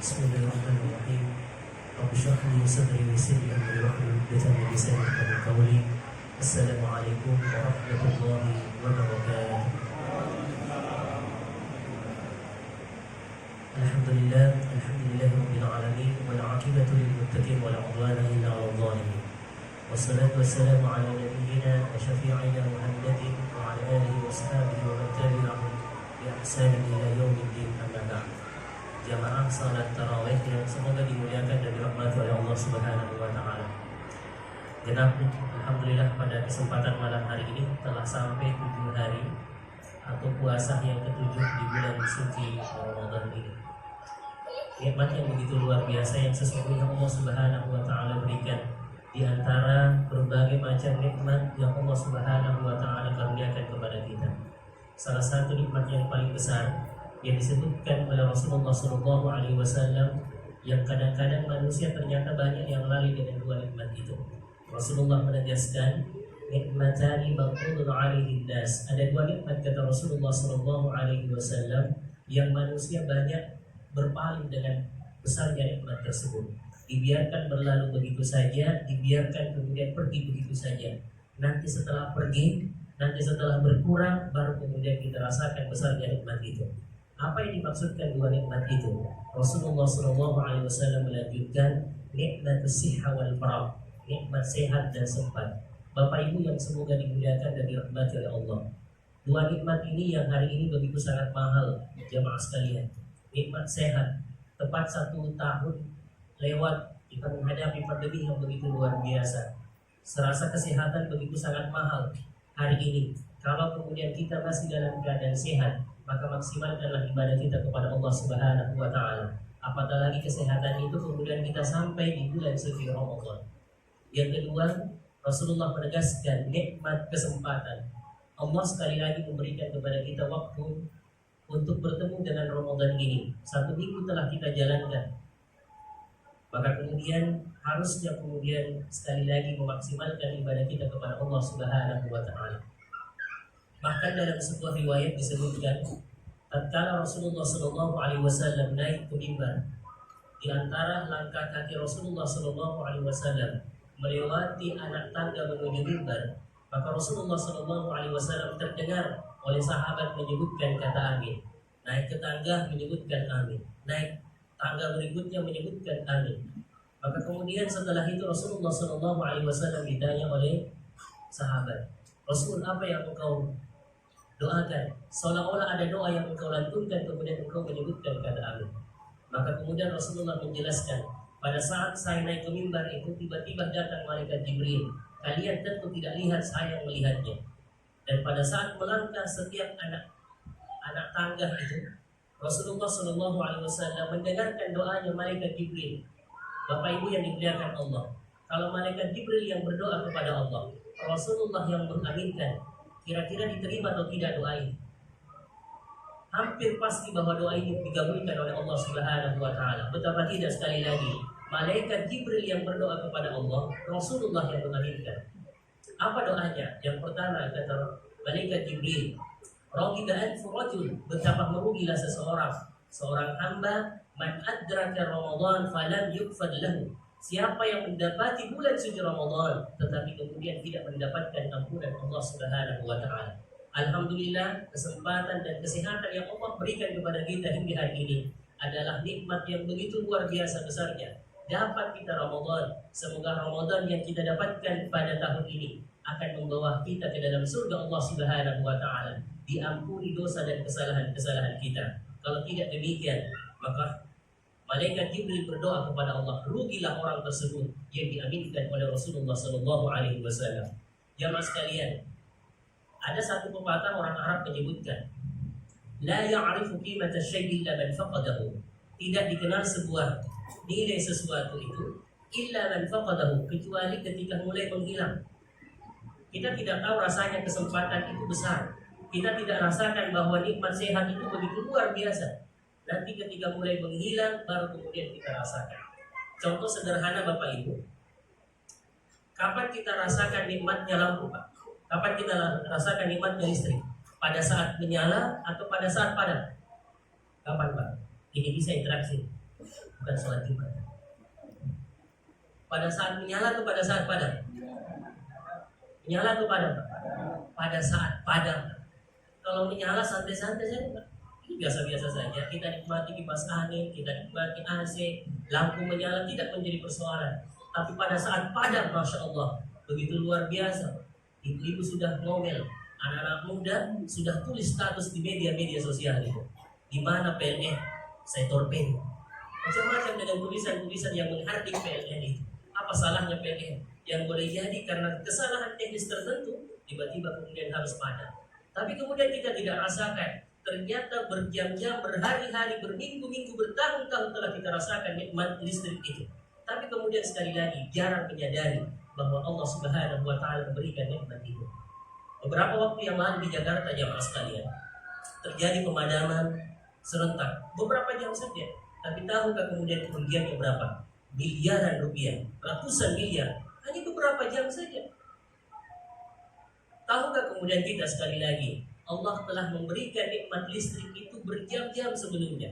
Bismillahirrahmanirrahim. Rabbi shrah li sadri wa yassir li amri wahlul 'uqdatam min lisani yafqahu qawli. Assalamualaikum warahmatullahi wabarakatuh. Alhamdulillahirabbil alamin wal 'aqibatu lil muttaqin wa la 'udwana illa 'alal zalimin. Wassalatu wassalamu ala nabiyyina wa syafi'ina Muhammadin wa ala alihi wa sahbihi wa man tabi'ahum bi ihsanin ila yaumiddin, amma ba'd. Jamaah salat tarawih yang semoga dimuliakan dan dirahmati oleh Allah Subhanahu wa taala. Genap alhamdulillah pada kesempatan malam hari ini telah sampai 7 hari atau puasa yang ketujuh di bulan suci Ramadan ini. Nikmat yang begitu luar biasa yang sesungguhnya Allah Subhanahu wa taala berikan di antara berbagai macam nikmat yang Allah Subhanahu wa taala karuniakan kepada kita. Salah satu nikmat yang paling besar yang disebutkan oleh Rasulullah SAW, yang kadang-kadang manusia ternyata banyak yang lalai dengan dua nikmat itu. Rasulullah menegaskan, nikmatani maqulun alaihin nas. Ada dua nikmat kata Rasulullah SAW yang manusia banyak berpaling dengan besarnya nikmat tersebut. Dibiarkan berlalu begitu saja, dibiarkan kemudian pergi begitu saja. Nanti setelah pergi, nanti setelah berkurang, baru kemudian kita rasakan besarnya nikmat itu. Apa yang dimaksudkan dua nikmat itu? Rasulullah SAW melanjutkan, nikmat sihha wal farah, nikmat sehat dan sempat. Bapak Ibu yang semoga dimuliakan dan dirahmati oleh Allah, dua nikmat ini yang hari ini begitu sangat mahal, jamaah sekalian. Nikmat sehat, tepat 1 tahun lewat kita menghadapi pandemi yang begitu luar biasa. Serasa kesehatan begitu sangat mahal hari ini. Kalau kemudian kita masih dalam keadaan sehat, maka maksimalkanlah ibadah kita kepada Allah Subhanahu wa taala. Apatah lagi kesehatan itu kemudian kita sampai di bulan suci Ramadan. Yang kedua, Rasulullah menegaskan nikmat kesempatan. Allah sekali lagi memberikan kepada kita waktu untuk bertemu dengan Ramadan ini. 1 minggu telah kita jalankan. Maka kemudian harusnya kemudian sekali lagi memaksimalkan ibadah kita kepada Allah Subhanahu wa taala. Bahkan dalam sebuah riwayat disebutkan, tatkala Rasulullah SAW naik ke mimbar, di antara langkah kaki Rasulullah SAW melewati anak tangga menuju mimbar, maka Rasulullah SAW terdengar oleh sahabat menyebutkan kata amin. Naik ke tangga menyebutkan amin, naik tangga berikutnya menyebutkan amin. Maka kemudian setelah itu Rasulullah SAW ditanya oleh sahabat, Rasul, apa yang engkau doakan? Seolah-olah ada doa yang engkau lantunkan kemudian engkau menyebutkan kata amin. Maka kemudian Rasulullah menjelaskan, pada saat saya naik ke mimbar itu tiba-tiba datang malaikat Jibril. Kalian tentu tidak lihat, saya yang melihatnya. Dan pada saat melangkah setiap anak tangga itu, Rasulullah SAW mendengarkan doanya malaikat Jibril. Bapak Ibu yang dimuliakan Allah, kalau malaikat Jibril yang berdoa kepada Allah, Rasulullah yang mengaminkan, kira-kira diterima atau tidak doa ini? Hampir pasti bahwa doa ini digabungkan oleh Allah Subhanahu wa taala. Betapa tidak sekali lagi malaikat Jibril yang berdoa kepada Allah, Rasulullah yang mengaminkan. Apa doanya? Yang pertama kata malaikat Jibril, Raghiba anfu rajul, betapa merugilah seorang hamba, man adraka Ramadan falam yukfad lahu, siapa yang mendapati bulan suci Ramadan tetapi kemudian tidak mendapatkan ampunan Allah Subhanahu wa taala. Alhamdulillah, kesempatan dan kesehatan yang Allah berikan kepada kita hingga hari ini adalah nikmat yang begitu luar biasa besarnya. Dapat kita Ramadan, semoga Ramadan yang kita dapatkan pada tahun ini akan membawa kita ke dalam surga Allah Subhanahu wa taala, diampuni dosa dan kesalahan-kesalahan kita. Kalau tidak demikian, maka malaikat Jibril berdoa kepada Allah, rugilah orang tersebut yang diaminkan oleh Rasulullah SAW. Jamaah sekalian, ada satu pepatah orang Arab menyebutkan, la ya'rifu qimata syai'in illa man faqadahu. Tidak dikenal sebuah nilai sesuatu itu illa man faqadahu, kecuali ketika mulai menghilang. Kita tidak tahu rasanya kesempatan itu besar. Kita tidak rasakan bahwa nikmat sehat itu begitu luar biasa. Nanti ketika mulai menghilang, baru kemudian kita rasakan. Contoh sederhana Bapak Ibu, kapan kita rasakan nikmatnya lampu Pak? Kapan kita rasakan nikmatnya listrik? Pada saat menyala atau pada saat padam? Kapan Pak? Ini bisa interaksi. melakukan sholat Jumat? Pada saat menyala atau pada saat padam? Menyala atau padam? Pada saat padam. Kalau menyala santai-santai saja, Pak. Ini biasa-biasa saja. Kita nikmati kipas angin, kita nikmati AC, lampu menyala, tidak menjadi persoalan. Tapi pada saat padam, Masya Allah, begitu luar biasa. Ibu-ibu sudah ngomel, anak-anak muda sudah tulis status di media-media sosial itu. Di mana PLN? Saya torpedo. Macam-macam dengan tulisan-tulisan yang menghardik PLN itu. Apa salahnya PLN? Yang boleh jadi karena kesalahan teknis tertentu, tiba-tiba kemudian harus padam. Tapi kemudian kita tidak rasakan. Ternyata berjam-jam, berhari-hari, berminggu-minggu, bertahun-tahun telah kita rasakan nikmat listrik itu. Tapi kemudian sekali lagi jarang menyadari bahwa Allah Subhanahu wa Ta'ala memberikan nikmat itu. Beberapa waktu yang lalu di Jakarta, jamaah sekalian, terjadi pemadaman serentak beberapa jam saja. Tapi tahukah kemudian kerugiannya berapa? Miliaran rupiah, ratusan miliar, hanya beberapa jam saja. Tahukah kemudian kita sekali lagi, Allah telah memberikan nikmat listrik itu berjam-jam sebelumnya.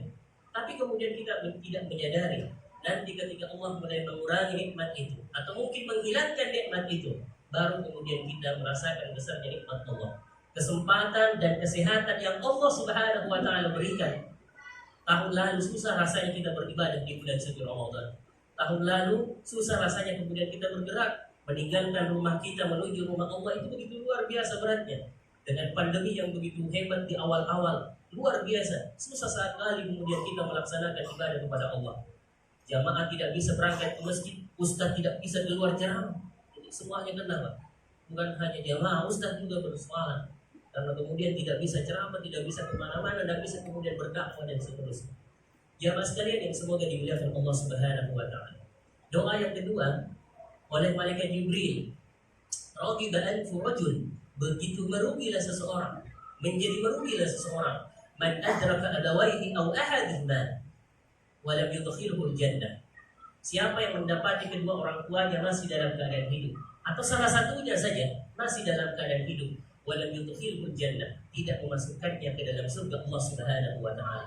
Tapi kemudian kita tidak menyadari. Nanti ketika Allah mulai mengurangi nikmat itu, atau mungkin menghilangkan nikmat itu, baru kemudian kita merasakan besarnya nikmat Allah. Kesempatan dan kesehatan yang Allah Subhanahu wa Ta'ala berikan. Tahun lalu susah rasanya kita beribadah di bulan suci Ramadan. Tahun lalu susah rasanya kemudian kita bergerak meninggalkan rumah kita menuju rumah Allah, itu begitu luar biasa beratnya. Dengan pandemi yang begitu hebat di awal-awal, luar biasa, susah sekali kemudian kita melaksanakan ibadah kepada Allah. Jamaah tidak bisa berangkat ke masjid, ustaz tidak bisa keluar ceramah. Jadi semuanya kena, Pak. Bukan hanya jamaah, ustaz juga bersoalan. Karena kemudian tidak bisa ceramah, tidak bisa kemana-mana, dan bisa kemudian berdakwah dan seterusnya. Jamaah sekalian yang semoga dimuliakan Allah Subhanahu wa Ta'ala. Doa yang kedua oleh malaikat Jibril, Ragiba anfu rajul, begitu merugilah seseorang, menjadi merugilah seseorang, man adraka abawaihi aw ahadihima wa lam yudkhilhu jannah. Siapa yang mendapati kedua orang tuanya masih dalam keadaan hidup, atau salah satunya saja masih dalam keadaan hidup, wa lam yudkhilhu jannah, tidak memasukkannya ke dalam surga Allah Subhanahu wa Ta'ala.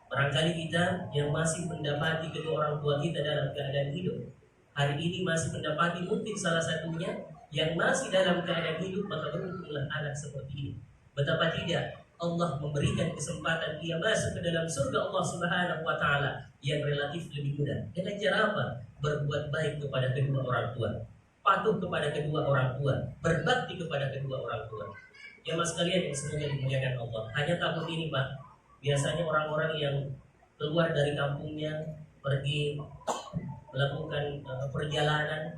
Barangkali kita yang masih mendapati kedua orang tua kita dalam keadaan hidup, hari ini masih mendapati mungkin salah satunya yang masih dalam keadaan hidup, maka beruntunglah anak seperti ini. Betapa tidak Allah memberikan kesempatan dia masuk ke dalam surga Allah Subhanahu wa Ta'ala yang relatif lebih mudah. Dengan cara apa? Berbuat baik kepada kedua orang tua, patuh kepada kedua orang tua, berbakti kepada kedua orang tua. Ya mas kalian yang semoga dimuliakan Allah. Hanya tahun ini, Pak, biasanya orang-orang yang keluar dari kampungnya pergi melakukan perjalanan.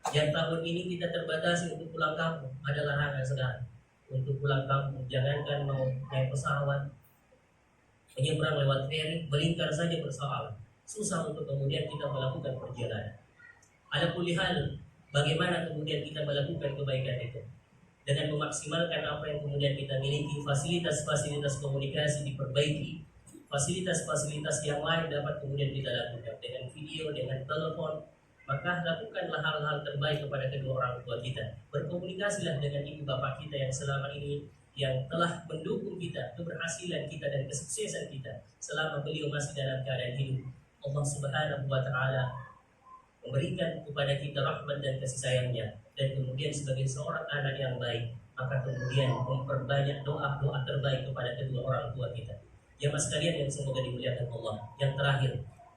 Yang tahun ini kita terbatasi untuk pulang kampung, ada larangan sekarang untuk pulang kampung. Jangankan mau naik pesawat, menyeberang lewat feri, melingkar saja persoalan. Susah untuk kemudian kita melakukan perjalanan. Ala kulli hal, bagaimana kemudian kita melakukan kebaikan itu? Dengan memaksimalkan apa yang kemudian kita miliki, fasilitas-fasilitas komunikasi diperbaiki, fasilitas-fasilitas yang lain dapat kemudian kita lakukan dengan video, dengan telepon. Maka lakukanlah hal-hal terbaik kepada kedua orang tua kita. Berkomunikasilah dengan ibu bapak kita yang selama ini yang telah mendukung kita, keberhasilan kita dan kesuksesan kita selama beliau masih dalam keadaan hidup. Allah Subhanahu wa Ta'ala memberikan kepada kita rahmat dan kasih sayangnya, dan kemudian sebagai seorang anak yang baik, maka kemudian memperbanyak doa-doa terbaik kepada kedua orang tua kita. Ya mas kalian yang semoga dimuliakan Allah. Yang terakhir,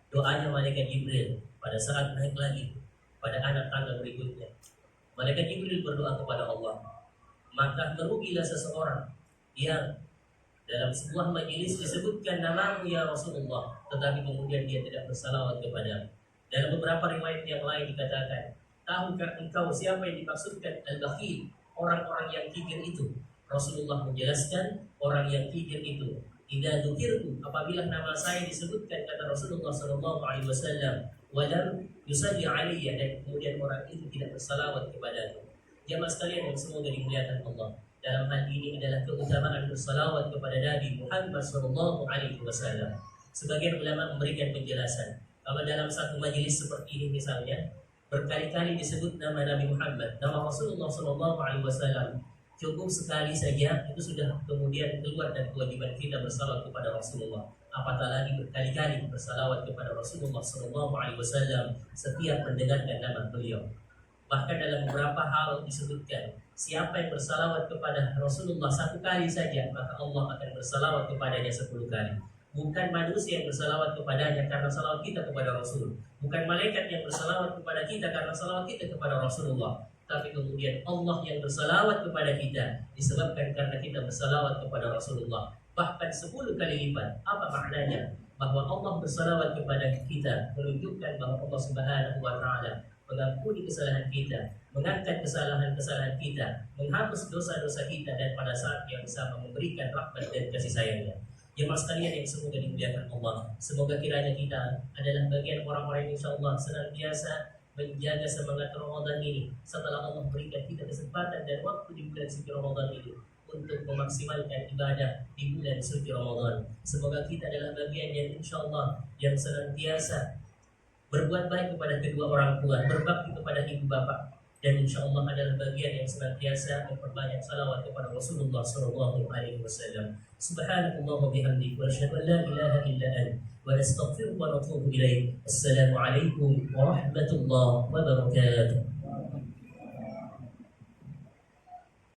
doanya malaikat Jibril pada saat naik lagi pada anak tangga berikutnya. Malaikat Jibril berdoa kepada Allah, maka merugilah seseorang yang dalam sebuah majelis disebutkan namamu ya Rasulullah, tetapi kemudian dia tidak bersalawat kepada. Dalam beberapa riwayat yang lain dikatakan, tahukah engkau siapa yang dimaksudkan al-bakhil, orang-orang yang kikir itu? Rasulullah menjelaskan, orang yang kikir itu, idza dzukirtu, apabila nama saya disebutkan, kata Rasulullah SAW, walam yusalli alaiya, dan kemudian orang itu tidak bersalawat kepadaku. Jamaah sekalian yang semoga dimuliakan Allah, dalam hal ini adalah keutamaan bersalawat kepada Nabi Muhammad SAW. Sebagian ulama memberikan penjelasan, kalau dalam satu majelis seperti ini misalnya, berkali-kali disebut nama Nabi Muhammad, nama Rasulullah SAW, cukup sekali saja itu sudah kemudian keluar dari kewajiban kita bersalawat kepada Rasulullah. apatah lagi berkali-kali bersalawat kepada Rasulullah SAW setiap mendengarkan nama beliau. Bahkan dalam beberapa hal disebutkan, siapa yang bersalawat kepada Rasulullah satu kali saja, maka Allah akan bersalawat kepadanya 10 kali. Bukan manusia yang bersalawat kepadanya karena salawat kita kepada Rasul, bukan malaikat yang bersalawat kepada kita karena salawat kita kepada Rasulullah, tapi kemudian Allah yang bersalawat kepada kita disebabkan karena kita bersalawat kepada Rasulullah. Bahkan 10 kali lipat. Apa maknanya? Bahwa Allah bersalawat kepada kita menunjukkan bahwa Allah Subhanahu wa Ta'ala mengampuni kesalahan kita, mengangkat kesalahan-kesalahan kita, menghapus dosa-dosa kita, dan pada saat yang sama memberikan rahmat dan kasih sayangnya. Jemaah sekalian yang semoga dimuliakan Allah, semoga kiranya kita adalah bagian orang-orang yang insyaallah senantiasa menjaga semangat Ramadan ini setelah Allah berikan kita kesempatan dan waktu di bulan suci Ramadan ini untuk memaksimalkan ibadah di bulan suci Ramadan. Semoga kita adalah bagian yang insyaallah yang senantiasa berbuat baik kepada kedua orang tua, berbakti kepada ibu bapak, dan insya Allah adalah bagian yang senantiasa memperbanyak salawat kepada Rasulullah SAW. Subhanallah wa bihamdihi wa asyhadu an la ilaha illa anta wa nastaghfiruka wa natubu ilaik. Assalamualaikum warahmatullahi wabarakatuh.